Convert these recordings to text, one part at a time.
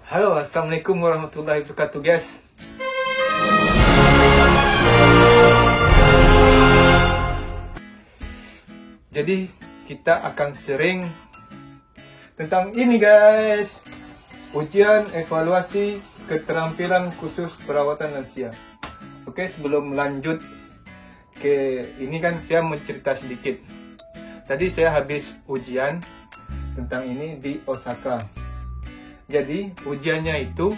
Halo, assalamualaikum warahmatullahi wabarakatuh, guys. Jadi kita akan sharing tentang ini, guys. Ujian evaluasi keterampilan khusus perawatan lansia. Oke, sebelum lanjut ke ini kan saya mau cerita sedikit. Tadi saya habis ujian tentang ini di Osaka. Jadi ujiannya itu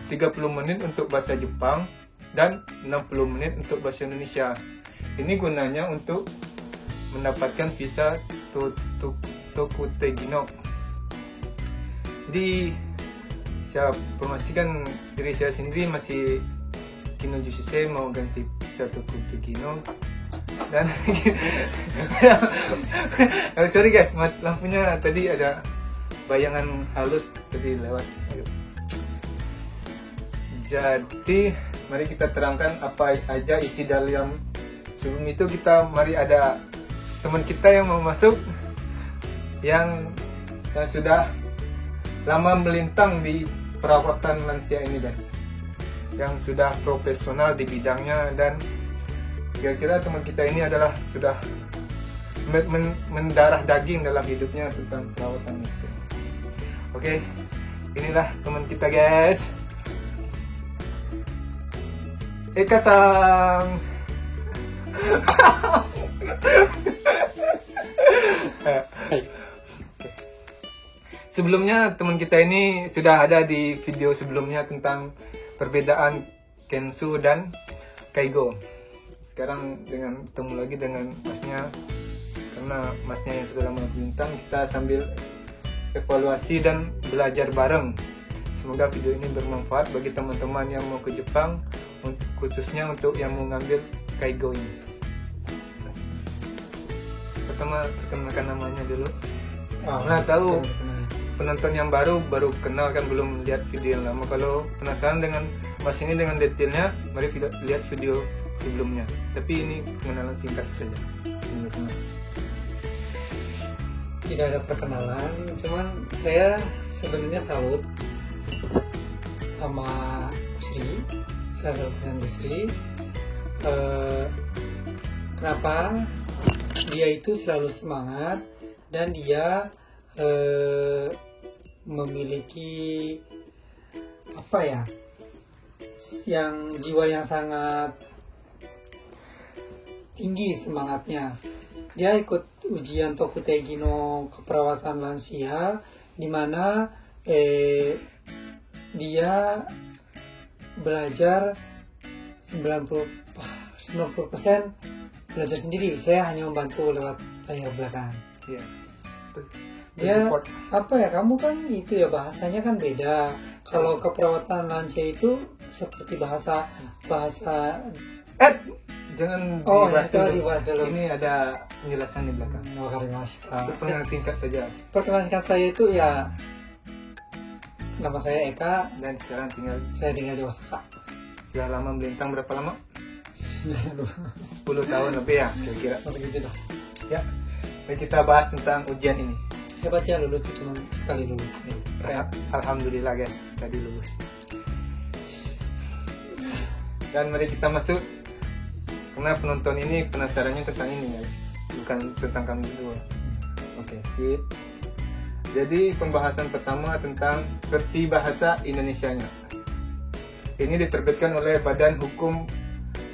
30 menit untuk bahasa Jepang dan 60 menit untuk bahasa Indonesia. Ini gunanya untuk mendapatkan visa Tokutegino. Di saya promosikan diri saya sendiri masih Kinoju Shisei mau ganti visa Tokutegino dan sorry guys, lampunya tadi ada bayangan halus tadi lewat. Jadi mari kita terangkan apa aja isi dalam. Sebelum itu mari ada teman kita yang mau masuk yang sudah lama melintang di perawatan lansia ini, guys, yang sudah profesional di bidangnya, dan kira-kira teman kita ini adalah sudah mendarah daging dalam hidupnya tentang perawatan lansia. Oke, inilah teman kita, guys. Eka-san. Sebelumnya teman kita ini sudah ada di video sebelumnya tentang perbedaan Kensu dan Kaigo. Sekarang ketemu lagi dengan masnya, karena masnya yang sudah lama melintang, kita sambil evaluasi dan belajar bareng. Semoga video ini bermanfaat bagi teman-teman yang mau ke Jepang, khususnya untuk yang mau ngambil Kaigo ini. Pertama perkenalkan namanya dulu. Nah, tahu penonton yang baru kenal kan, belum lihat video yang lama. Kalau penasaran dengan mas ini dengan detailnya, mari lihat video sebelumnya. Tapi ini pengenalan singkat saja. Mas. Tidak ada perkenalan, cuman saya sebenarnya salut sama Busri. Saya salut dengan Busri. Kenapa? Dia itu selalu semangat dan dia memiliki yang jiwa yang sangat tinggi semangatnya. Dia ikut ujian Tokutegino keperawatan lansia, di mana dia belajar 90% belajar sendiri. Saya hanya membantu lewat layar belakang. Iya. Dia kamu kan itu ya, bahasanya kan beda. Kalau keperawatan lansia itu seperti bahasa jangan dibahas dulu. Ini ada penjelasan di belakang. Perkenalan singkat saja. Perkenalan singkat saya itu ya, nama saya Eka dan sekarang saya tinggal di Osaka. Sudah lama melintang, berapa lama? 10 tahun lebih ya, kira-kira. Masih gitu dah. Ya, mari kita bahas tentang ujian ini. Hebatnya lulus cuma sekali lulus. Alhamdulillah, guys, tadi lulus. Dan mari kita masuk, karena penonton ini penasarannya tentang ini, guys, bukan tentang kami berdua. Oke, sip. Jadi pembahasan pertama tentang versi bahasa Indonesianya. Ini diterbitkan oleh Badan Hukum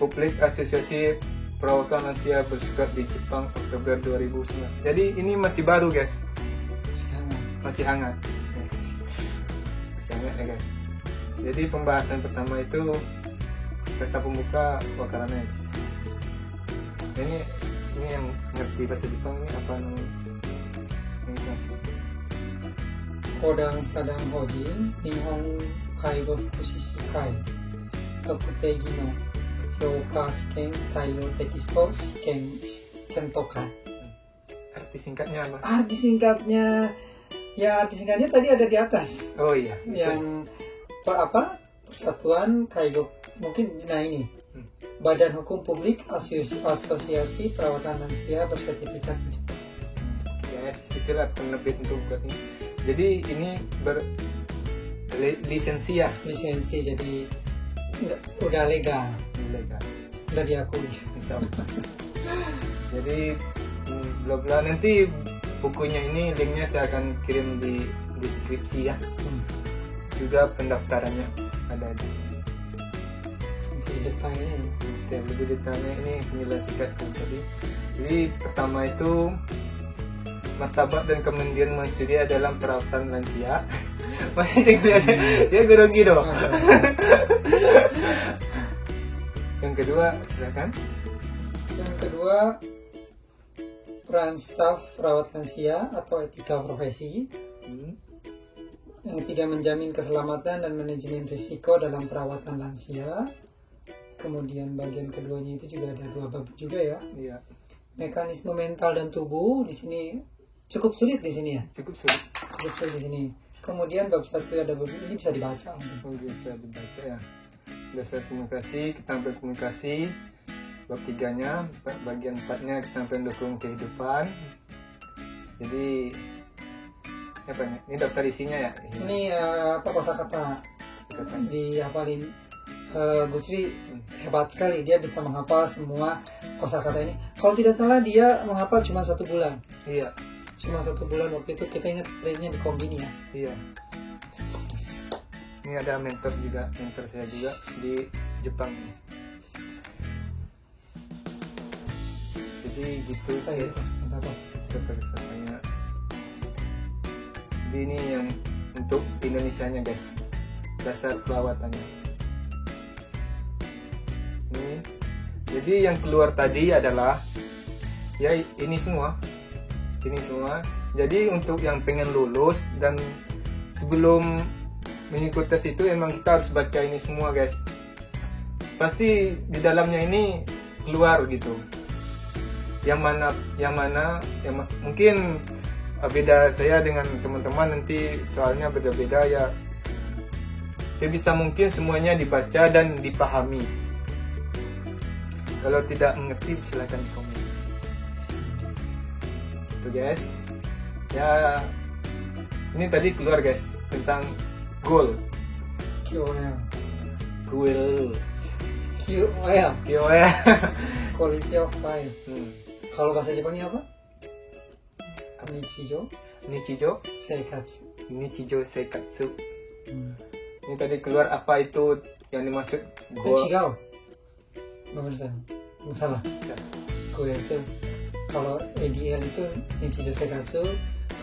Publik Asosiasi Perawatan Lansia Bersukat di Jepang Oktober 2019. Jadi ini masih baru, guys. Masih hangat. Masih hangat ya, guys. Jadi pembahasan pertama itu kata pembuka wakarannya, guys. Ini yang ngerti bahasa Jepang ini apa namanya? Kodang Sadang Hojin Nihon Kaigo Fukushi Kai Tokutegino Hyouka Shiken Taiyo Tekisto Shiken Toka. Arti singkatnya apa? Arti singkatnya tadi ada di atas. Oh iya. Yang Persatuan Kaigo, mungkin ini. Badan Hukum Publik Asosiasi Perawatan Lansia Bersertifikat. Yes, itulah penerbit untuk buat ini. Jadi ini lisensi ya. Lisensi, jadi udah legal. Udah diakui. Insya Allah. Jadi bla bla, nanti bukunya ini linknya saya akan kirim di deskripsi ya. Juga pendaftarannya ada di detailnya. Lebih detailnya ini menjelaskan tadi. Jadi pertama itu martabat dan kemandiran manusia dalam perawatan lansia. Masih biasa dia grogi dong. Yang kedua silakan. Yang kedua, peran staf perawat lansia atau etika profesi. Yang ketiga, menjamin keselamatan dan manajemen risiko dalam perawatan lansia. Kemudian bagian keduanya itu juga ada 2 bab juga ya. Iya. Mekanisme mental dan tubuh di sini cukup sulit di sini ya. Cukup sulit di sini. Kemudian bab 1 ada bab ini bisa dibaca. Bisa dibaca ya. Dasar komunikasi, keterampilan komunikasi. Bab 3-nya, bagian 4-nya keterampilan dokumen kehidupan. Jadi apa nih? Ini daftar isinya ya. Ini kosakata dihafalin. Gusri hebat sekali, dia bisa menghafal semua kosakata ini. Kalau tidak salah dia menghafal cuma 1 bulan. Iya. Cuma 1 bulan waktu itu, kita ingat trade-nya di Kombini ya. Iya. Ini ada mentor saya juga di Jepang. Jadi gitu ya. Kosakatanya. Jadi ini yang untuk Indonesianya guys. Dasar perawatannya. Jadi yang keluar tadi adalah ya ini semua. Jadi untuk yang pengen lulus dan sebelum mengikuti tes itu emang kita harus baca ini semua guys. Pasti di dalamnya ini keluar gitu. Yang mana mungkin beda saya dengan teman-teman, nanti soalnya beda-beda ya. Sebisa mungkin semuanya dibaca dan dipahami. Kalau tidak mengerti silakan di komen. Itu guys. Ya ini tadi keluar guys tentang goal. QOL. Quality of life. Kalau bahasa Jepangnya apa? Nichijo Seikatsu. Ini tadi keluar apa itu yang dimaksud goal. Salah. QL itu kalau ADL itu Nichijo Seikatsu,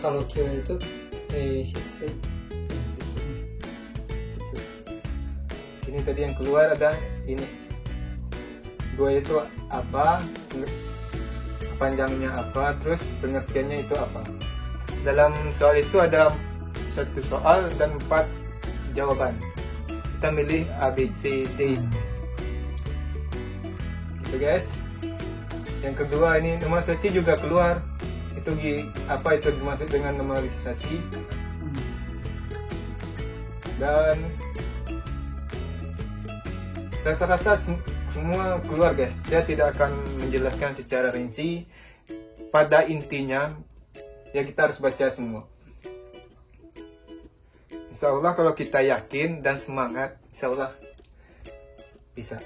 kalau QL itu Shitsu. Ini tadi yang keluar ada ini. Gue itu apa? Panjangnya apa? Terus pengertiannya itu apa? Dalam soal itu ada 1 soal dan 4 jawaban. Kita milih A, B, C, D. Itu guys. Yang kedua ini normalisasi juga keluar. Itu apa itu dimaksud dengan normalisasi? Dan rata-rata semua keluar guys. Saya tidak akan menjelaskan secara rinci. Pada intinya ya kita harus baca semua. Insya Allah kalau kita yakin dan semangat, insya Allah bisa.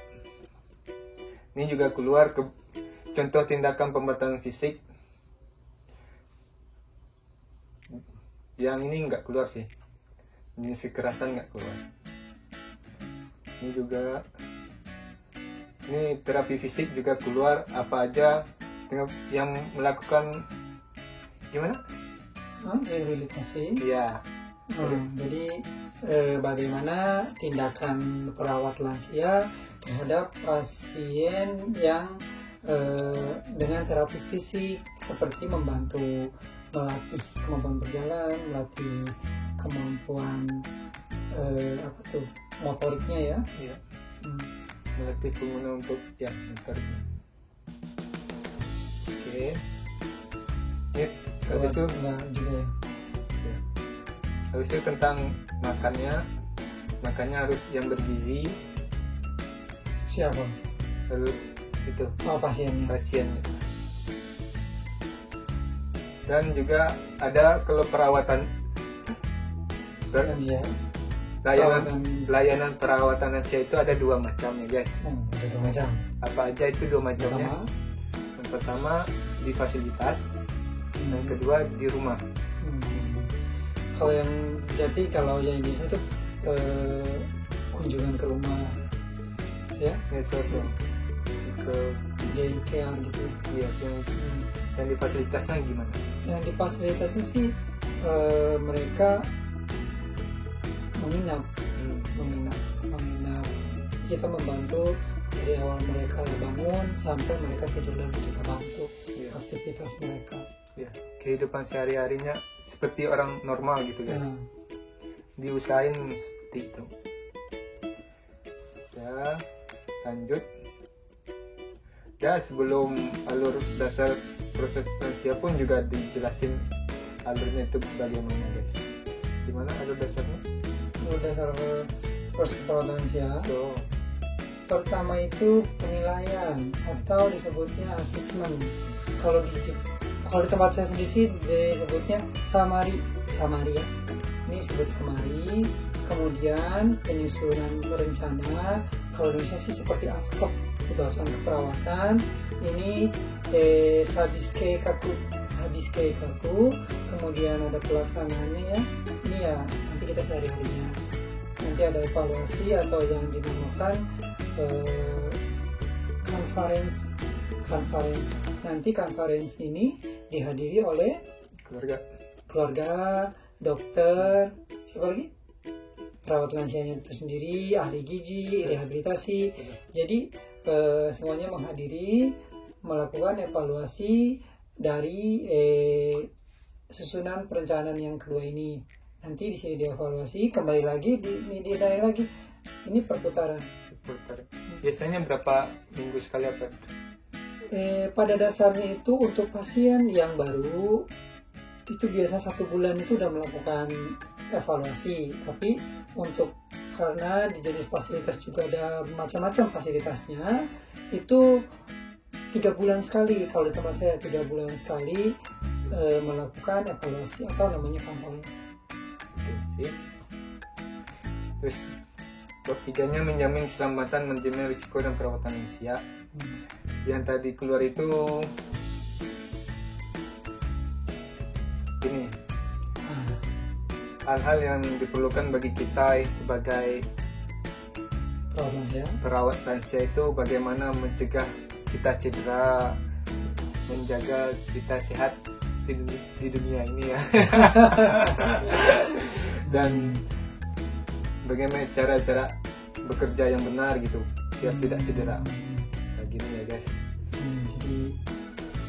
Ini juga keluar contoh tindakan pembatalan fisik. Yang ini nggak keluar sih. Ini kekerasan nggak keluar. Ini juga. Ini terapi fisik juga keluar. Apa aja yang melakukan gimana? Rehabilitasi. Iya. Jadi bagaimana tindakan perawat lansia terhadap pasien yang dengan terapis fisik, seperti membantu melatih kemampuan berjalan, melatih kemampuan motoriknya ya. Iya. Melatih pengguna untuk motoriknya. Oke. Ini habis itu juga ya. Habis itu tentang makannya harus yang bergizi. Siapa? Lalu itu pasien. Dan juga ada kalau perawatan expert. Ya. Layanan perawatan lansia itu ada 2 macam ya guys. Ada 2 macam. Apa aja itu 2 macamnya? Yang pertama di fasilitas, yang kedua di rumah. Kalau yang yang Indonesia itu kunjungan ke rumah, ya? Ke daycare gitu. Iya, yang di fasilitasnya gimana? Yang di fasilitasnya sih mereka menginap. Kita membantu dari awal mereka bangun sampai mereka tidur lagi, kita bantu aktivitas mereka. Ya, kehidupan sehari-harinya seperti orang normal gitu guys. Diusahain seperti itu. Ya, lanjut. Ya, sebelum alur dasar proses lansia pun juga dijelasin alurnya itu bagaimana guys. Gimana alur dasarnya? Alur dasar proses perawatan lansia. Pertama itu penilaian atau disebutnya asesmen. Kalau di tempat saya sendiri sih disebutnya samari ya. Ini disebut samari. Kemudian penyusunan rencana. Kalau di Indonesia sih seperti ASKOP, itu asuhan keperawatan. Ini sabiske kaku. Kemudian ada pelaksanaannya ya. Ini ya nanti kita sehari-harinya. Nanti ada evaluasi atau yang dinamakan conference. Nanti conference ini dihadiri oleh keluarga, dokter, siapa lagi? Perawat lansianya tersendiri, ahli gizi, rehabilitasi. Jadi semuanya menghadiri, melakukan evaluasi dari susunan perencanaan yang kedua ini. Nanti di sini dievaluasi, kembali lagi dinilai lagi. Ini perputaran. Biasanya berapa minggu sekali apa? Pada dasarnya itu untuk pasien yang baru itu biasa 1 bulan itu udah melakukan evaluasi. Tapi karena di jenis fasilitas juga ada macam-macam fasilitasnya, itu 3 bulan sekali. Kalau di tempat saya 3 bulan sekali melakukan evaluasi atau namanya conference. Terus bab 3-nya menjamin keselamatan, manajemen risiko dan perawatan lansia. Yang tadi keluar itu ini hal-hal yang diperlukan bagi kita sebagai perawat lansia itu bagaimana mencegah kita cedera, menjaga kita sehat di dunia ini ya. Dan bagaimana cara-cara bekerja yang benar gitu biar tidak cedera kayak gini ya guys. Jadi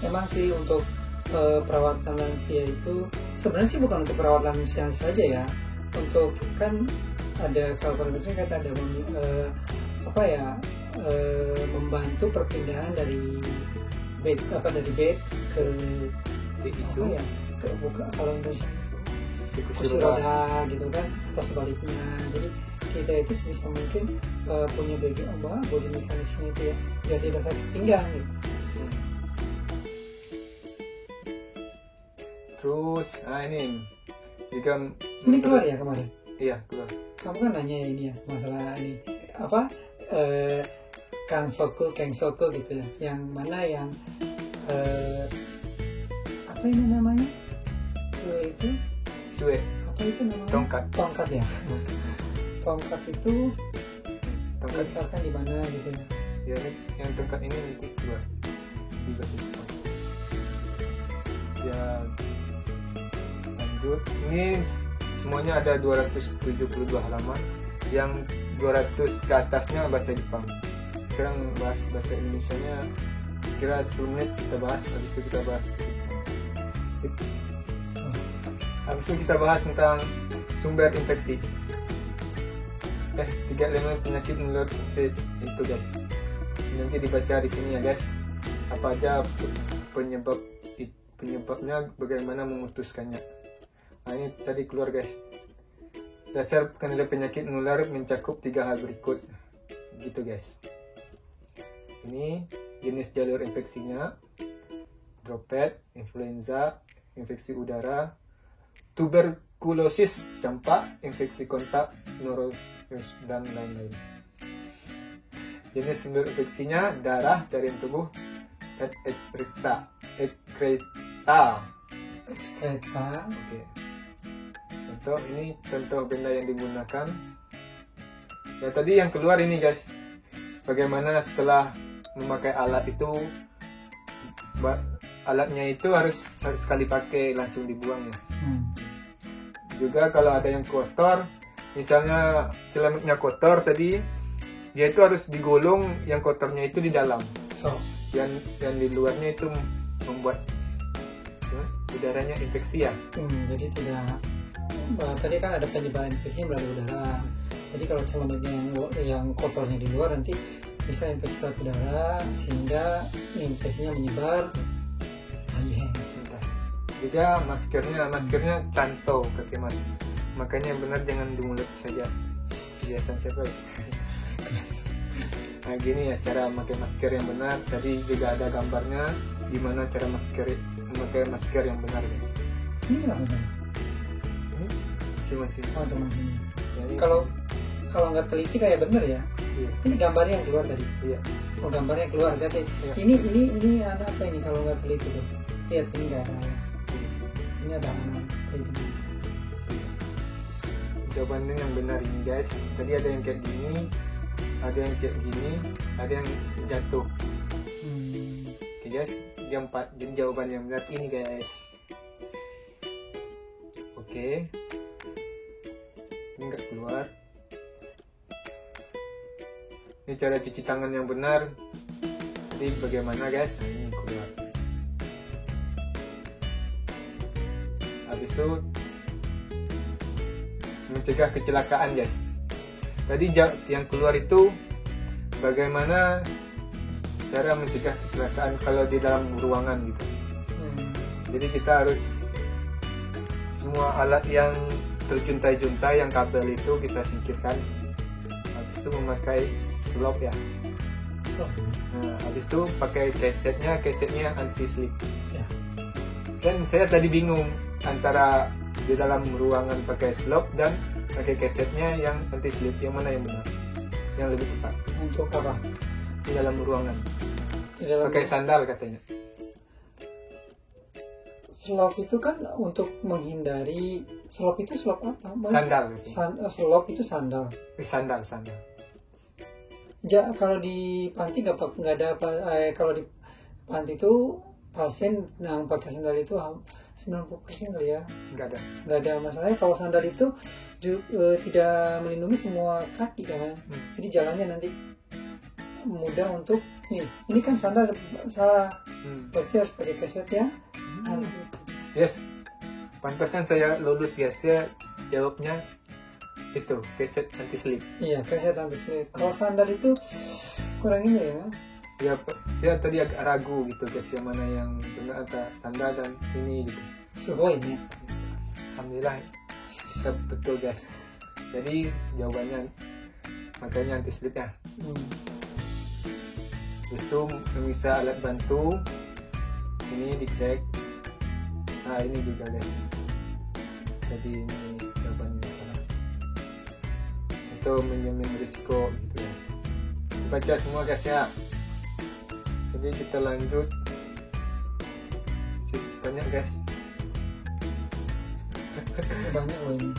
emang sih untuk perawatan lansia itu sebenarnya sih bukan untuk perawatan lansia saja ya. Untuk kan ada kalau kata ada membantu perpindahan dari bed ke ISU ya, ke kalau Indonesia kursi roda gitu kan, atau sebaliknya. Jadi kita itu sebisa mungkin punya body mekanisme itu ya, biar tidak sakit pinggang gitu. Terus ini juga ini keluar ya kemarin? Iya keluar. Kamu kan nanya ini ya masalah ini apa kengsoku gitu ya, yang mana yang apa ini namanya Sue apa itu namanya? Tongkat ya. Tongkat itu diletakkan di mana gitu ya? Ya yang tongkat ini nanti keluar juga ya. Lanjut, ini semuanya ada 272 halaman, yang 200 ke atasnya bahasa Jepang. Sekarang bahas bahasa Indonesianya kira 10 menit kita bahas, habis itu kita bahas sip. Habis itu kita bahas tentang sumber infeksi. 35 penyakit menular itu guys. Nanti dibaca di sini ya guys. Apa aja penyebabnya, bagaimana memutuskannya. Nah ini tadi keluar guys. Dasar penilaian penyakit menular mencakup 3 hal berikut. Gitu guys. Ini jenis jalur infeksinya, droplet, influenza, infeksi udara, tuberkulosis, campak, infeksi kontak, norovirus, dan lain-lain. Jenis sumber infeksinya darah, cairan tubuh, dan ekskreta. Oke. Contoh benda yang digunakan. Ya tadi yang keluar ini guys, bagaimana setelah memakai alat itu, alatnya itu harus sekali pakai langsung dibuang ya. Juga kalau ada yang kotor, misalnya celananya kotor tadi, dia itu harus digulung yang kotornya itu di dalam. So, yang di luarnya itu membuat udaranya infeksi ya. Jadi tidak. Tadi kan ada penyebaran infeksi melalui udara. Jadi kalau celananya yang kotornya di luar, nanti bisa infeksi lewat udara sehingga infeksinya menyebar. Juga maskernya canto pakai mas. Makanya benar jangan di mulut saja. Biasa siapa? Nah gini ya cara memakai masker yang benar. Tadi juga ada gambarnya gimana cara memakai masker yang benar guys. Ini apa sih? Ini masih. Oh cuma sini. Jadi, kalau nggak teliti kayak bener ya. Iya. Ini gambarnya yang keluar tadi. Iya. Oh gambarnya keluar berarti. Iya. Ini ada apa ini kalau nggak teliti tuh? Lihat ini nggak ada. Ini ada ini. Jawabannya yang benar ini guys. Tadi ada yang kayak gini, ada yang kayak gini, ada yang jatuh. Oke guys, jadi jawaban yang benar ini guys. Oke. Ini nggak keluar. Ini cara cuci tangan yang benar. Jadi bagaimana guys? Nah, ini keluar. Habis itu mencegah kecelakaan guys. Tadi yang keluar itu bagaimana cara mencegah kecelakaan kalau di dalam ruangan gitu. Jadi kita harus semua alat yang terjuntai-juntai yang kabel itu kita singkirkan. Habis itu memakai slop ya. Nah, habis itu pakai kesetnya anti slip. Ya. Dan saya tadi bingung antara di dalam ruangan pakai slop dan pakai kesetnya yang anti slip, yang mana yang benar, yang lebih tepat Untuk apa? di dalam ruangan? Di dalam Pakai sandal katanya. slop itu kan untuk menghindari. Slop itu slop apa? Sandal. Slop itu sandal. Sandal. Kalau di panti nggak ada apa. Kalau di panti itu pasien yang pakai sandal itu 90% kali ya. Nggak Nggak ada masalahnya. Kalau sandal itu tidak melindungi semua kaki kan. Jadi jalannya nanti mudah untuk ini kan sandal salah. Berarti harus pakai keset ya. Yes, pantasan saya lulus guys. Saya jawabnya itu keset anti slip. Iya, keset anti slip. Kalau sandal itu kurang ini ya. Ya, saya tadi agak ragu gitu guys, yang mana yang benar antara sandal dan ini gitu. Suhu ini. Alhamdulillah betul guys. Jadi jawabannya makanya anti slip ya. Itu bisa alat bantu. Ini dicek. Nah ini juga guys. Jadi ini jawabannya salah. Itu menjamin risiko gitu guys. Baca semua guys ya. Jadi kita lanjut. Banyak guys. Banyak loh ini.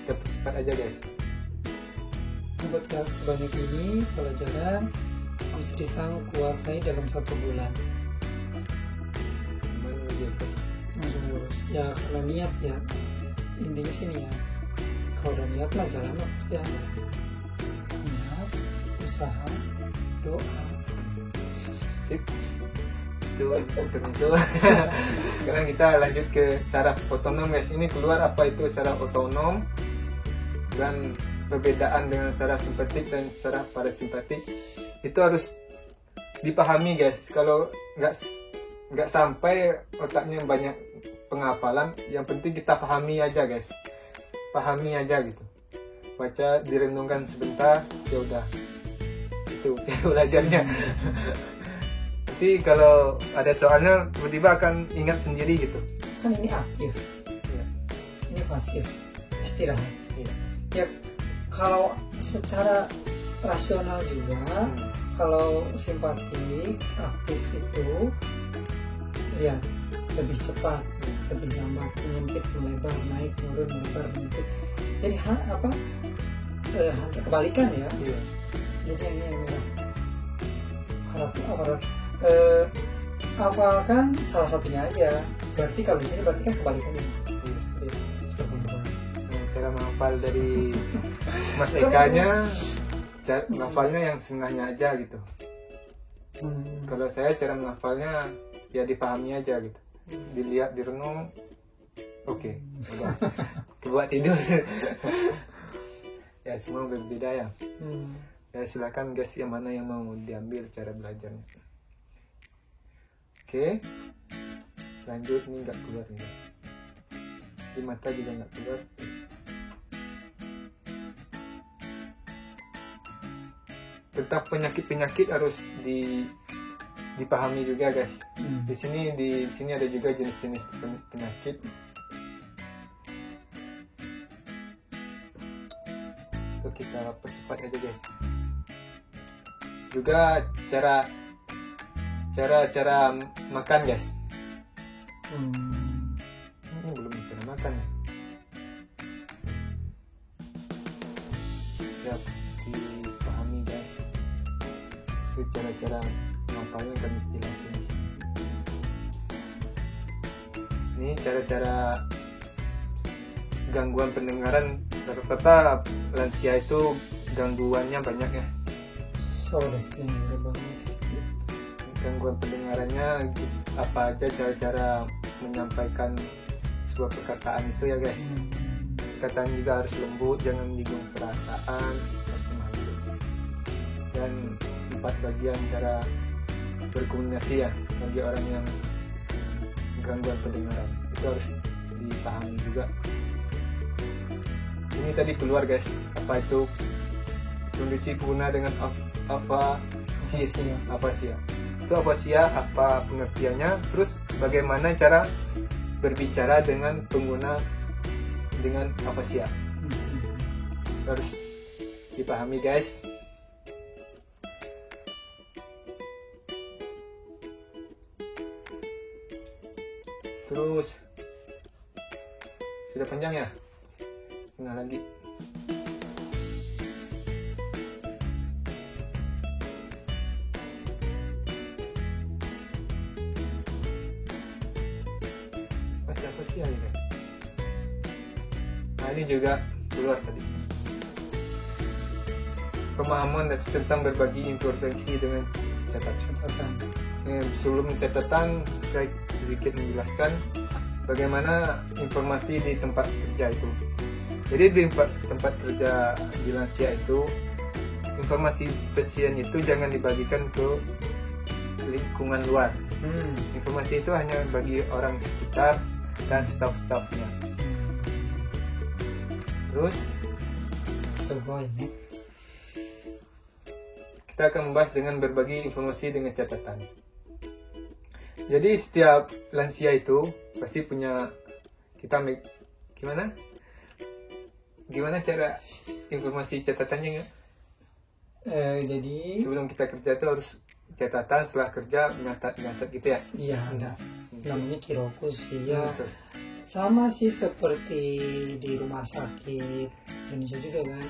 Kita cepat aja guys. Buat sebanyak ini pelajaran harus kuasai dalam 1 bulan. Gimana lagi guys? Langsung lurus. Ya kalau niat ya, intinya sini ya. Kalau udah niat lah jalan lah pasti ada. Niat, usaha, doa. Sip. Itu. Sekarang kita lanjut ke saraf otonom guys. Ini keluar apa itu saraf otonom dan perbedaan dengan saraf simpatik dan saraf parasimpatik. Itu harus dipahami guys. Kalau nggak sampai otaknya banyak penghafalan, yang penting kita pahami aja guys. Pahami aja gitu. Baca, direnungkan sebentar, ya udah. Itu belajarnya. Nanti kalau ada soalnya tiba-tiba akan ingat sendiri gitu. kan ini aktif, Iya. ini pasif, istirahat. Iya. Ya kalau secara rasional juga, kalau simpatik aktif itu ya lebih cepat, lebih lambat, menyempit, melebar, naik, turun, melebar, menyempit. Jadi kebalikan ya. Iya. Jadi ini yang harap hafalkan salah satunya aja. Berarti kalau di sini berarti kan kebalikannya. Iya. Iya. Nah, cara menghafal dari Mas Eka-nya, cara menghafalnya yang setengahnya aja gitu. Kalau saya cara menghafalnya ya dipahami aja gitu, dilihat, direnung, oke, udah buat tidur. Ya semua berbeda ya. Ya silakan guys, yang mana yang mau diambil cara belajarnya. Oke, lanjut. Ini nggak keluar nih guys, di mata juga nggak keluar. Tentang penyakit-penyakit harus dipahami juga guys. Di sini ada juga jenis-jenis penyakit. Itu kita percepat aja guys. Juga cara makan guys. Ini belum cara makan ya. Siap dipahami guys. Itu cara menghafalnya kami jelasin. Ini cara-cara gangguan pendengaran. Rata-rata lansia itu gangguannya banyak ya. Gangguan pendengarannya apa aja, cara-cara menyampaikan sebuah perkataan itu ya guys. Perkataan juga harus lembut, jangan menyinggung perasaan, harus malu. Dan 4 bagian cara berkomunikasi ya bagi orang yang gangguan pendengaran itu harus dipahami juga. Ini tadi keluar guys, apa itu kondisi pengguna dengan afasia. Itu afasia apa pengertiannya, terus bagaimana cara berbicara dengan pengguna dengan afasia. Harus dipahami guys. Terus sudah panjang ya, setengah lagi. Masih apa sih ya guys? Nah ini juga keluar tadi. Pemahaman tentang berbagi informasi dengan catatan. Sebelum catatan saya sedikit menjelaskan bagaimana informasi di tempat kerja itu. Jadi di tempat kerja di lansia itu, informasi pasien itu jangan dibagikan ke lingkungan luar. Informasi itu hanya bagi orang sekitar dan staf-stafnya. Terus kita akan membahas dengan berbagi informasi dengan catatan. Jadi setiap lansia itu pasti punya, kita gimana cara informasi catatannya ya? Jadi Sebelum kita kerja itu harus catatan, setelah kerja nyatat gitu ya? iya ada, namanya kirokus ya. Sama sih seperti di rumah sakit Indonesia juga kan.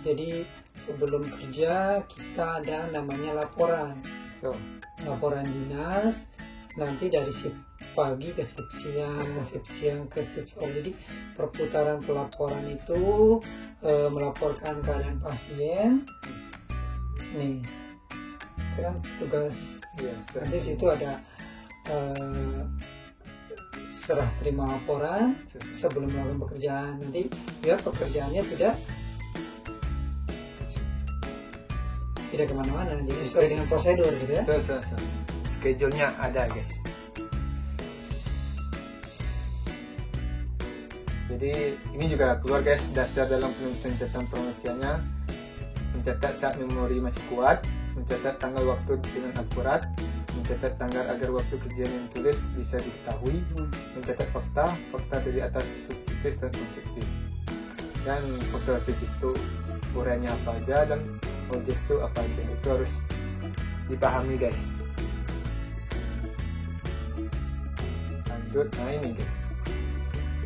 Jadi sebelum kerja kita ada namanya laporan. Laporan dinas, nanti dari shift pagi ke shift siang ke shift sore. Jadi perputaran pelaporan itu melaporkan keadaan pasien. Nih, sekarang tugas nanti situ ada serah terima laporan sebelum melakukan pekerjaan. Nanti biar pekerjaannya tidak kemana-mana, jadi sesuai dengan prosedur gitu ya. Schedule-nya ada guys. Jadi ini juga keluar guys, dasar dalam penulisan catatan pronunciasinya: mencatat saat memori masih kuat, mencatat tanggal waktu dengan akurat, mencatat tanggal agar waktu kejadian yang tulis bisa diketahui, mencatat fakta dari atas subjektif dan objektif. Dan fakta subjektif itu uraiannya apa aja dan objektif itu apa aja, itu harus dipahami guys. Lanjut, nah ini guys,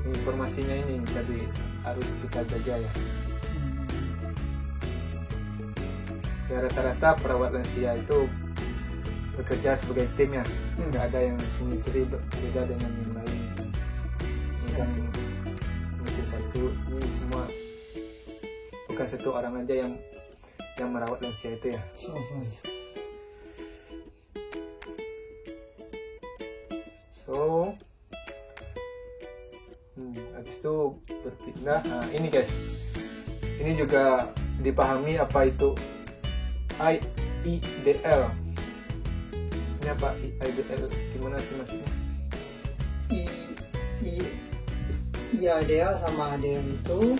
ini informasinya ini tadi harus kita jaga ya. Ya rata-rata perawat lansia itu bekerja sebagai tim ya, nggak ada yang sendiri beda dengan yang lain. Ini kan mungkin satu, ini semua bukan satu orang aja yang merawat lansia itu ya. So habis itu berpindah. Nah ini guys, ini juga dipahami apa itu IIDL. Ini apa IIDL? Gimana sih maksudnya? IIDL sama ADL itu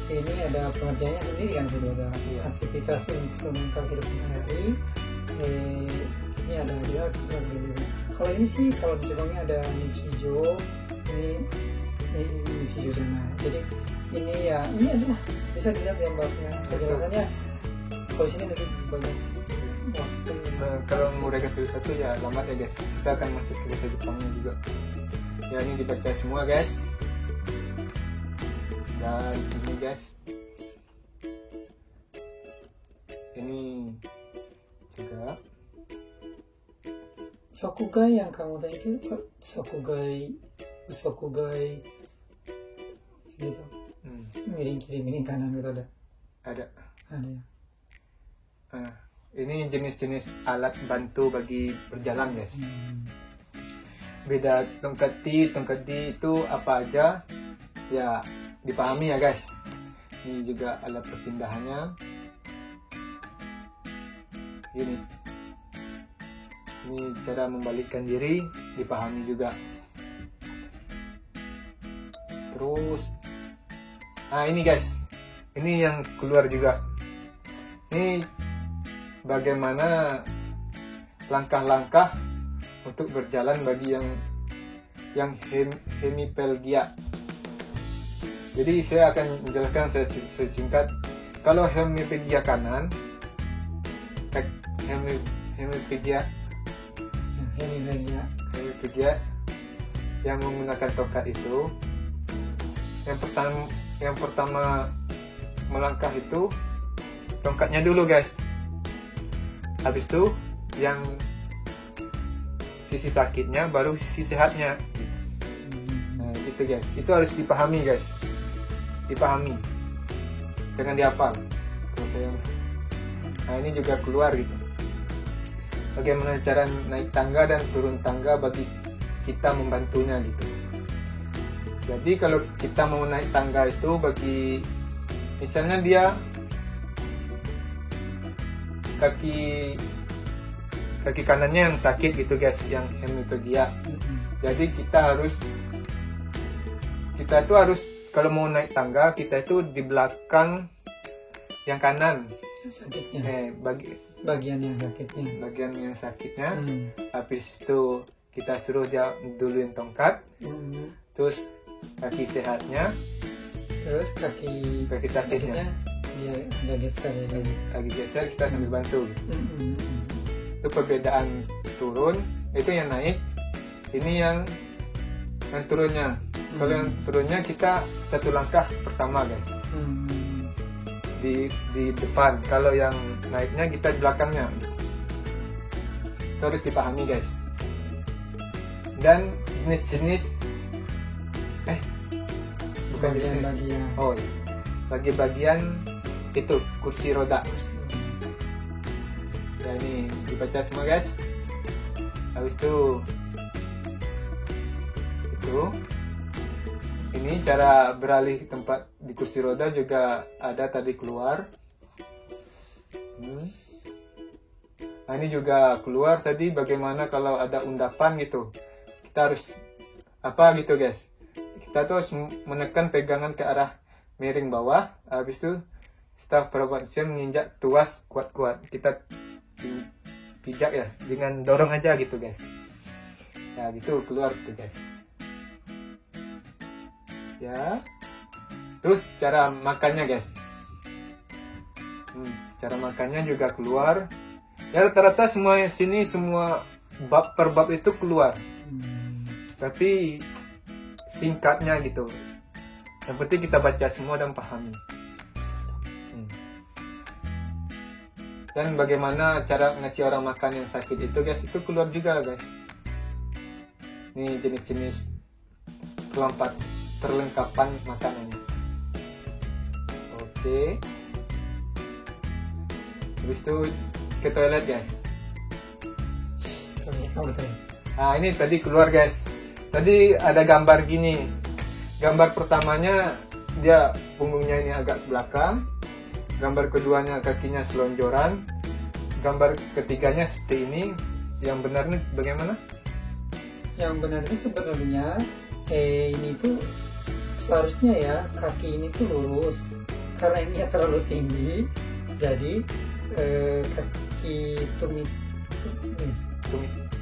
ini ada pengertiannya sendiri kan sudah. Aktivitas instrumental kehidupan sehari. Ini ada ADL. Kalau ini sih kalau di Jepangnya ada Nichijou, ini Nichijou sana. Jadi ini adalah bisa dilihat gambarnya. Biasanya kalau sini lebih banyak waktu. Kalau mau rekapitulasi satu ya lambat ya guys. Kita akan masuk ke bahasa Jepangnya juga. Ya ini dibaca semua guys. Dan ini guys, ini juga Sokugai yang kamu tanya itu Sokugai gitu. Miring kiri miring kanan gitu ada ya. Ini jenis-jenis alat bantu bagi berjalan guys. Beda tongkat D itu apa aja ya, dipahami ya guys. Ini juga alat perpindahannya. Ini cara membalikkan diri, dipahami juga. Terus ini guys, ini yang keluar juga. Ini bagaimana langkah-langkah untuk berjalan bagi yang hemiplegia. Jadi saya akan menjelaskan sesingkat. Kalau hemiplegia kanan, hemiplegia yang menggunakan tongkat itu, yang pertama melangkah itu tongkatnya dulu guys. Habis itu yang sisi sakitnya baru sisi sehatnya. Nah gitu guys, itu harus dipahami guys, dipahami, jangan dihafal. Nah ini juga keluar gitu, bagaimana cara naik tangga dan turun tangga bagi kita membantunya gitu. Jadi kalau kita mau naik tangga itu bagi misalnya dia kaki kanannya yang sakit gitu guys, yang hemiplegia. Jadi kita itu harus kalau mau naik tangga kita itu di belakang yang kanan sakitnya. Bagian yang sakitnya. Habis itu kita suruh dia duluin tongkat. Terus kaki sehatnya. Terus kaki sakitnya dia agak geser kita sambil bantu. Itu perbedaan turun, itu yang naik, ini yang turunnya. Kalau yang turunnya kita satu langkah pertama guys, di depan. Kalau yang naiknya kita di belakangnya. Itu harus dipahami guys. Dan jenis-jenis bagian itu kursi roda. Ya ini dibaca semua guys. Habis itu ini cara beralih tempat di kursi roda juga ada tadi keluar. Nah ini juga keluar tadi bagaimana kalau ada undapan gitu. Kita harus apa gitu guys. Kita tuh harus menekan pegangan ke arah miring bawah. Habis itu staf perawat lansia menginjak tuas kuat-kuat. Kita pijak ya, dengan dorong aja gitu guys. Nah gitu keluar tuh guys. Ya. Terus cara makannya guys. Cara makannya juga keluar. Ya rata-rata semua sini semua bab per bab itu keluar. Tapi singkatnya gitu. Yang penting kita baca semua dan pahami. Dan bagaimana cara ngasih orang makan yang sakit itu guys, itu keluar juga guys. Ini jenis-jenis perlengkapan makanannya. Oke. Habis itu ke toilet guys. Nah ini tadi keluar guys. Tadi ada gambar gini. Gambar pertamanya dia punggungnya ini agak belakang. Gambar keduanya kakinya selonjoran. Gambar ketiganya seperti ini. Yang benarnya bagaimana? Yang benarnya sebenarnya ini tuh seharusnya ya kaki ini tuh lurus. Karena ini terlalu tinggi, jadi kaki tumit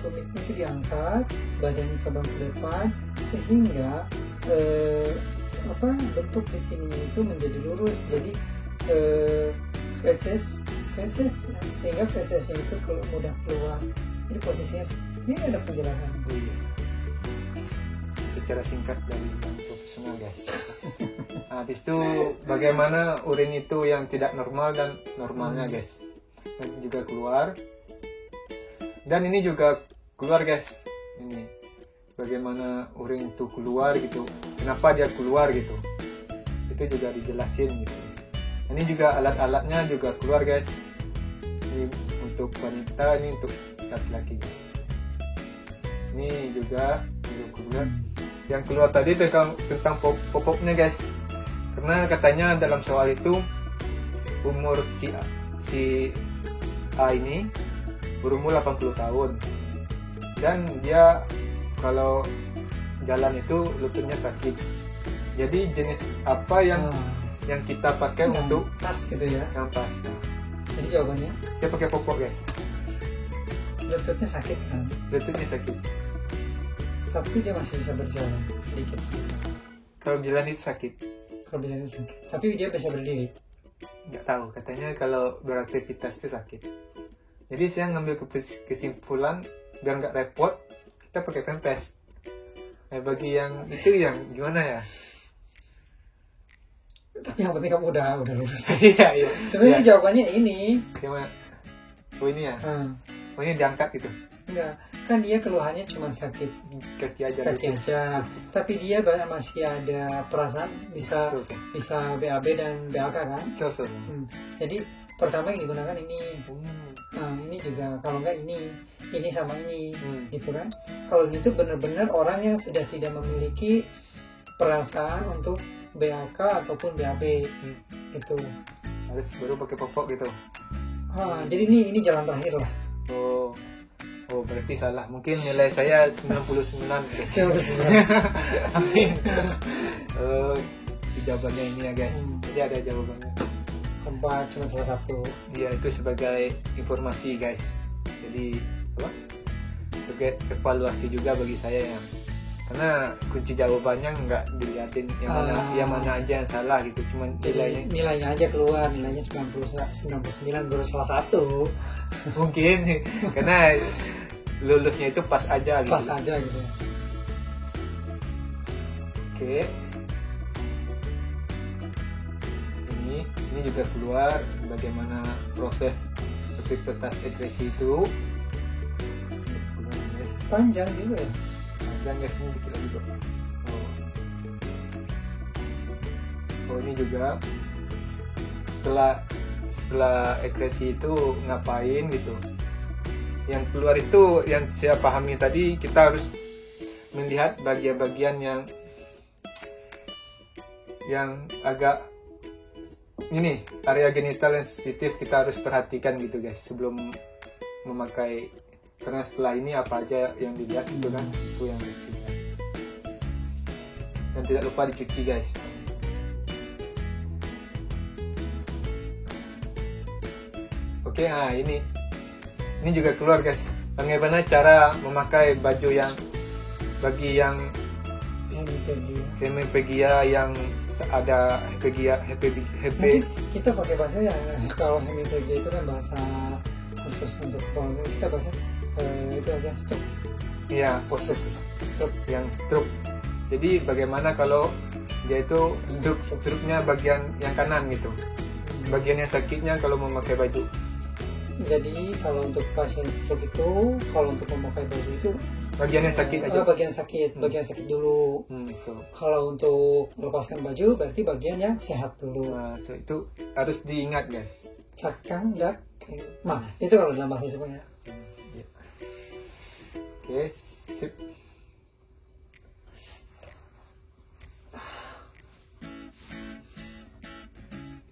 itu diangkat, badan cabang ke depan, sehingga bentuk di sini itu menjadi lurus. Jadi feses sehingga fesesnya itu mudah keluar. Jadi posisinya ini ada penjelasan. Secara singkat dari profesional guys. Nah, habis itu bagaimana urin itu yang tidak normal dan normalnya guys. Dan juga keluar. Dan ini juga keluar guys. Ini bagaimana urin itu keluar gitu. Kenapa dia keluar gitu. Itu juga dijelasin gitu. Ini juga alat-alatnya juga keluar guys. Ini untuk wanita, ini untuk laki-laki guys. Ini juga keluar. Yang keluar tadi tentang popoknya guys. Karena katanya dalam soal itu umur si A ini berumur 80 tahun. Dan dia kalau jalan itu lututnya sakit. Jadi jenis apa yang kita pakai untuk pas gitu ya? Yang pas. Jadi jawabannya? Saya pakai popok guys. Lututnya sakit kan? Lututnya sakit. Tapi dia masih bisa berjalan sedikit. Kalau jalan itu sakit. Kalau jalan itu sakit. Tapi dia bisa berdiri. Nggak tahu. Katanya kalau beraktivitas itu sakit. Jadi saya ngambil kesimpulan biar nggak repot, kita pakai pempes. Nah bagi yang itu yang gimana ya? Tapi yang penting kamu udah lurus. Iya. Sebenarnya jawabannya ini. Gimana? Oh ini ya? Oh ini diangkat gitu? Enggak, kan dia keluhannya cuma sakit kaki aja. Tapi dia masih ada perasaan bisa BAB dan BAK kan? Jadi pertama yang digunakan ini. Nah ini juga kalau enggak ini sama ini gitu kan? Kalau itu benar-benar orang yang sudah tidak memiliki perasaan untuk BAK ataupun BAB gitu. Harus baru pakai popok gitu. Jadi ini jalan terakhir lah. Oh berarti salah. Mungkin nilai saya 99. Amin. Jawabannya ini ya guys. Jadi ada jawabannya. Tempat cuma salah satu. Iya itu sebagai informasi guys. Jadi sebagai evaluasi juga bagi saya ya. Karena kunci jawabannya nggak dilihatin yang mana aja yang salah gitu. Cuma nilainya aja keluar. Nilainya 99 baru salah satu. Mungkin karena lulusnya itu pas aja gitu. Pas aja gitu. Oke. Ini juga keluar bagaimana proses aktivitas ekskresi itu. Panjang juga ya. Panjang guys, ini dikit lagi bro. Oh ini juga setelah ekskresi itu ngapain gitu. Yang keluar itu yang saya pahami tadi, kita harus melihat bagian-bagian yang agak ini area genital yang sensitif, kita harus perhatikan gitu guys sebelum memakai, karena setelah ini apa aja yang dilihat itu kan itu yang dilihat. Dan tidak lupa dicuci guys. Oke, nah ini ini juga keluar guys. Bagaimana cara memakai baju yang bagi yang hemipegia yang ada Mungkin kita pakai bahasa ya, kalau hemipegia itu kan bahasa khusus untuk ponsel, kita bahasa itu aja stroke. Iya, proses stroke yang stroke. Jadi bagaimana kalau dia itu stroke-nya bagian yang kanan gitu. Bagian yang sakitnya kalau memakai baju. Jadi kalau untuk pasien stroke itu, kalau untuk memakai baju itu bagian yang sakit aja. Bagian sakit dulu. Kalau untuk melepaskan baju berarti bagian yang sehat dulu. Nah, so itu harus diingat guys. Cakang dak. Nah, itu kalau dalam bahasa Jepangnya. Oke, sip.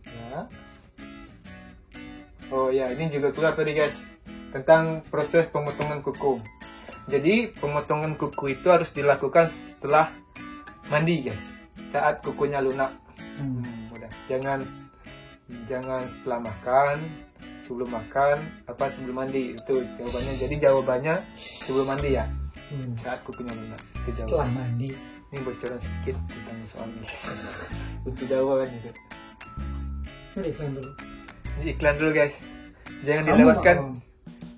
Ya. Oh ya, ini juga keluar tadi guys tentang proses pemotongan kuku. Jadi pemotongan kuku itu harus dilakukan setelah mandi guys, saat kukunya lunak. Udah. Jangan setelah makan, sebelum makan, sebelum mandi, itu jawabannya. Jadi jawabannya sebelum mandi ya, saat kukunya lunak. Setelah mandi. Ini bocoran sedikit tentang soal ini. Untuk jawaban itu. Iklan dulu. Iklan dulu guys. Jangan dilewatkan.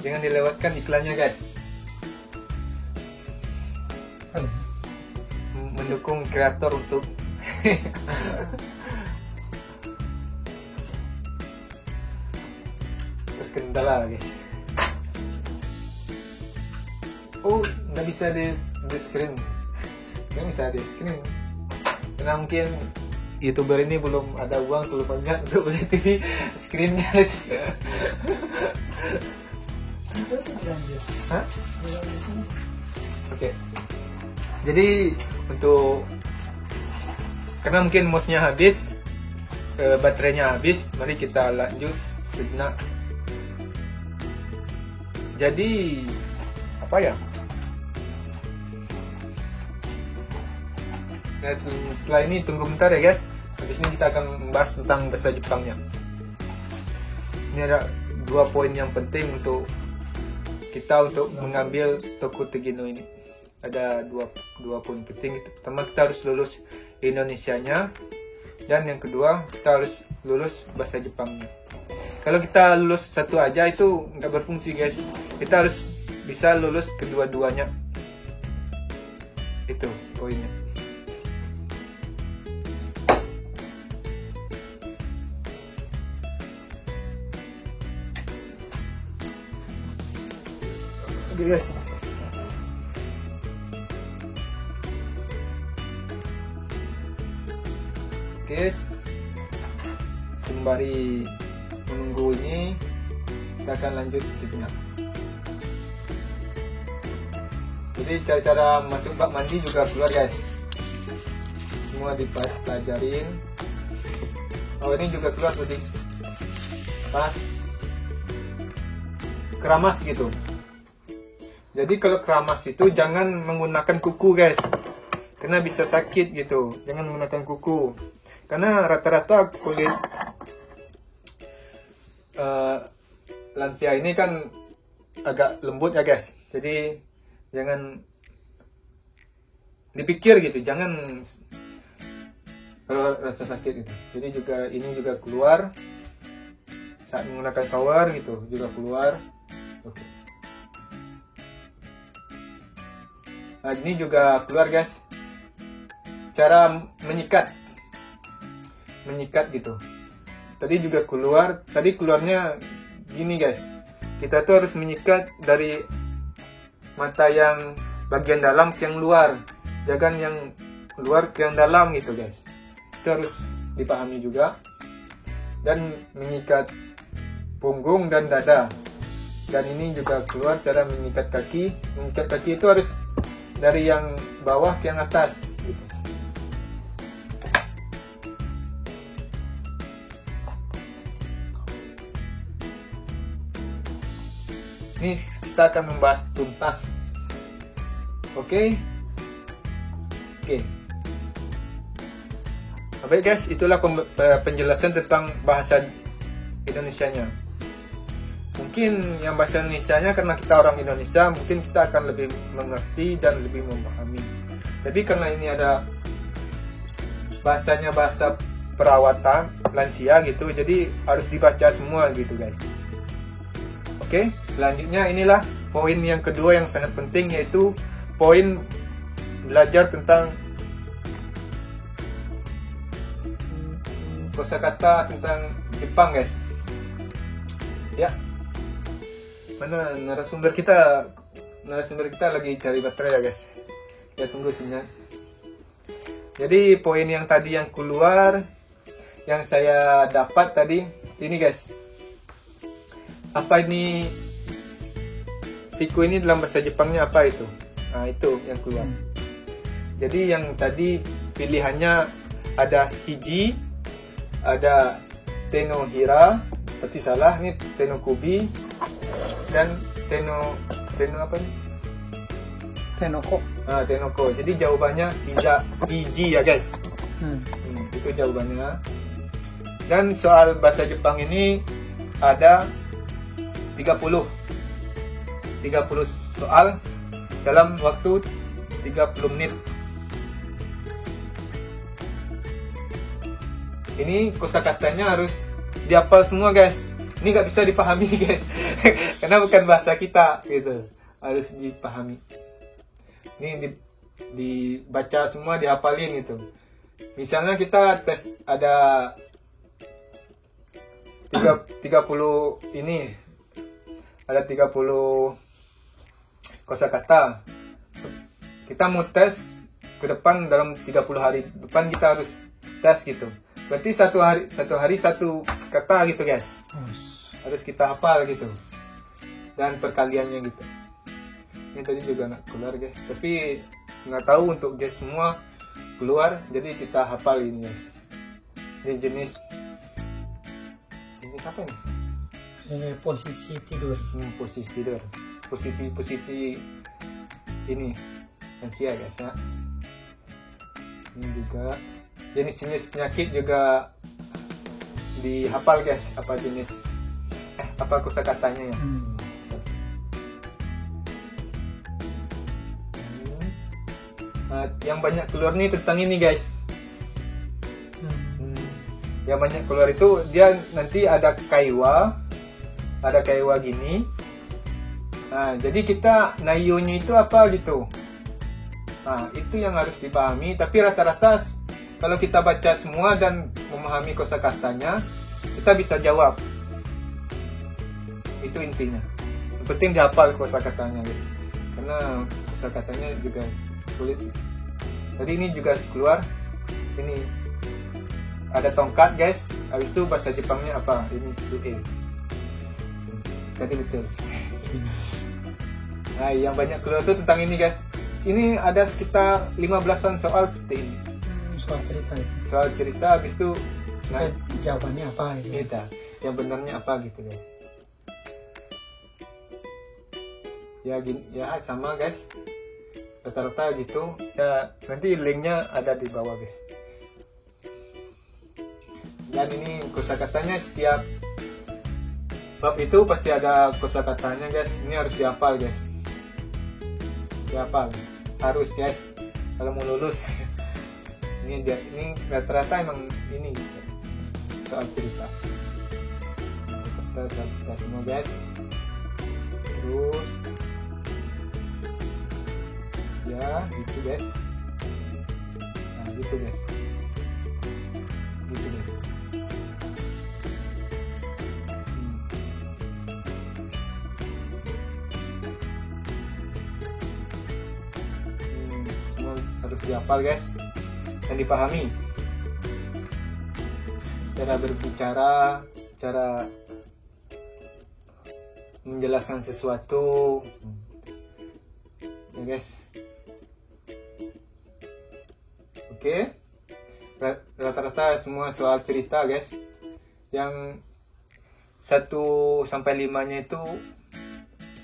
Jangan dilewatkan iklannya guys. Mendukung kreator untuk terkendala guys. Oh, nggak bisa di screen. Nggak bisa di screen. Karena mungkin YouTuber ini belum ada uang terlalu banyak untuk beli TV screen guys. Hah? Oke. Jadi untuk karena mungkin mouse-nya habis, baterainya habis, mari kita lanjut sejenak. Jadi apa ya? Nah, setelah ini tunggu bentar ya guys. Habis ini kita akan membahas tentang bahasa Jepangnya. Ini ada 2 poin yang penting untuk kita untuk mengambil Toku Tegino ini. Ada dua poin penting. Pertama, kita harus lulus Indonesianya, dan yang kedua kita harus lulus bahasa Jepangnya. Kalau kita lulus satu aja itu nggak berfungsi guys. Kita harus bisa lulus kedua-duanya. Itu poinnya. Oke guys. Oke, sembari menunggu ini kita akan lanjut sejenak. Jadi cara-cara masuk bak mandi juga keluar guys. Semua dipelajarin. Oh, ini juga keluar tadi. Pas keramas gitu. Jadi kalau keramas itu jangan menggunakan kuku guys, karena bisa sakit gitu. Jangan menggunakan kuku, karena rata-rata kulit lansia ini kan agak lembut ya guys. Jadi jangan dipikir gitu, jangan kalau rasa sakit gitu. Jadi juga ini juga keluar saat menggunakan shower gitu, juga keluar. Oke. Nah, ini juga keluar guys, cara menyikat gitu. Tadi juga keluar, tadi keluarnya gini guys. Kita tuh harus menyikat dari mata yang bagian dalam ke yang luar, jangan yang luar ke yang dalam gitu guys. Itu harus dipahami juga. Dan menyikat punggung dan dada. Dan ini juga keluar cara menyikat kaki. Menyikat kaki itu harus dari yang bawah ke yang atas gitu. Ini kita akan membahas tuntas. Oke. Baik guys, itulah penjelasan tentang bahasa Indonesianya. mungkin yang bahasa Indonesianya karena kita orang Indonesia mungkin kita akan lebih mengerti dan lebih memahami. Tapi karena ini ada bahasanya bahasa perawatan lansia gitu, jadi harus dibaca semua gitu guys. Oke, selanjutnya inilah poin yang kedua yang sangat penting, yaitu poin belajar tentang kosakata tentang Jepang guys. Ya, mana narasumber kita lagi cari baterai ya guys. Ya tunggu sebentar. Jadi poin yang tadi yang keluar, yang saya dapat tadi ini guys. Apa ini siku ini dalam bahasa Jepangnya apa itu? Nah itu yang keluar. Jadi yang tadi pilihannya ada hiji, ada tenohira, berarti salah, ini tenokubi, dan teno apa nih? Tenoko. Ah, tenoko. Jadi jawabannya hiji ya guys. Itu jawabannya. Dan soal bahasa Jepang ini ada 30 soal dalam waktu 30 menit. Ini kosakatanya harus dihafal semua guys. Ini nggak bisa dipahami guys, karena bukan bahasa kita gitu. Harus dipahami. Ini dibaca semua, dihafalin gitu. Misalnya kita tes ada 30 ini, ada 30 kosakata. Kita mau tes ke depan dalam 30 hari depan kita harus tes gitu. Berarti satu hari satu kata gitu guys. Harus kita hafal gitu. Dan perkaliannya gitu. Ini tadi juga nggak keluar guys. Tapi nggak tahu untuk guys semua keluar. Jadi kita hafal ini guys. Ini jenis apa nih? Posisi tidur. Posisi tidur. Posisi ini lansia guys ya. Ini juga jenis-jenis penyakit juga dihafal guys. Apa jenis apa kosakatanya ya. Yang banyak keluar nih tentang ini guys. Yang banyak keluar itu dia nanti ada kaiwa gini. Nah, jadi kita nayonya itu apa gitu. Nah, itu yang harus dipahami. Tapi rata-rata kalau kita baca semua dan memahami kosakatanya, kita bisa jawab. Itu intinya. Yang penting dihafal kosakatanya guys. Karena kosakatanya juga sulit. Jadi ini juga keluar. Ini ada tongkat guys. Habis itu bahasa Jepangnya apa? Ini sue. Tadi betul. Nah, yang banyak keluar itu tentang ini guys. Ini ada sekitar 15-an soal seperti ini. Soal cerita habis itu nah, jawabannya apa gitu. Kita, yang benarnya apa gitu guys. Ya sama guys. Rata-rata gitu. Ya, nanti linknya ada di bawah guys. Dan ini kosakatanya setiap bab itu pasti ada kosakatanya guys. Ini harus dihafal guys. Dihafal. Harus guys. Kalau mau lulus. Ini rata-rata emang ini soal cerita. Kita semua guys. Terus ya gitu guys. Nah gitu guys. Gitu guys. Semua harus dihafal guys dan dipahami. Cara berbicara, cara menjelaskan sesuatu, ya guys. Oke. Rata-rata semua soal cerita guys. Yang 1 sampai 5-nya itu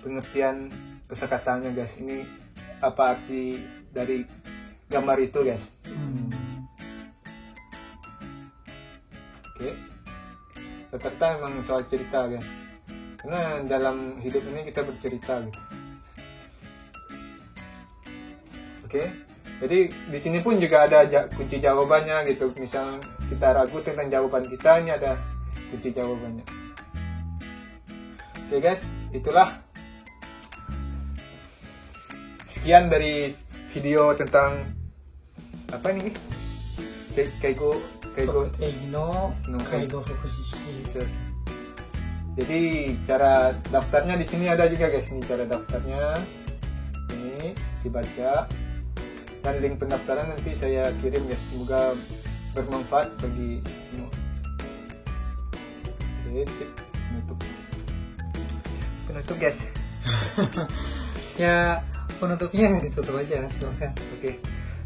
pengertian kosakatanya guys. Ini apa arti dari gambar itu guys. Oke. Rata-rata memang soal cerita guys. Karena dalam hidup ini kita bercerita gitu. Oke. Jadi di sini pun juga ada kunci jawabannya gitu. Misal kita ragu tentang jawaban kita, ini ada kunci jawabannya. Oke guys, itulah sekian dari video tentang apa nih? Keigo Fukushi. Jadi cara daftarnya di sini ada juga guys, ini cara daftarnya. Ini dibaca. Dan link pendaftaran nanti saya kirim ya, semoga bermanfaat bagi semua. Oke, sip. Penutup guys. Ya, penutupnya ditutup aja, silakan. Oke.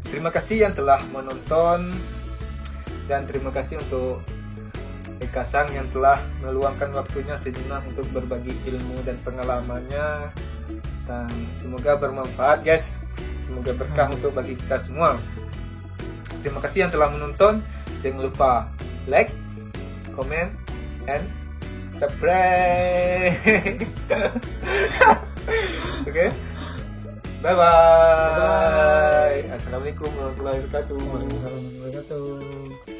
Terima kasih yang telah menonton, dan terima kasih untuk Eka Sang yang telah meluangkan waktunya sejenak untuk berbagi ilmu dan pengalamannya, dan semoga bermanfaat guys. Semoga berkah untuk bagi kita semua. Terima kasih yang telah menonton. Jangan lupa like, comment, and subscribe. Oke. Bye bye. Assalamualaikum warahmatullahi wabarakatuh. Warahmatullahi wabarakatuh.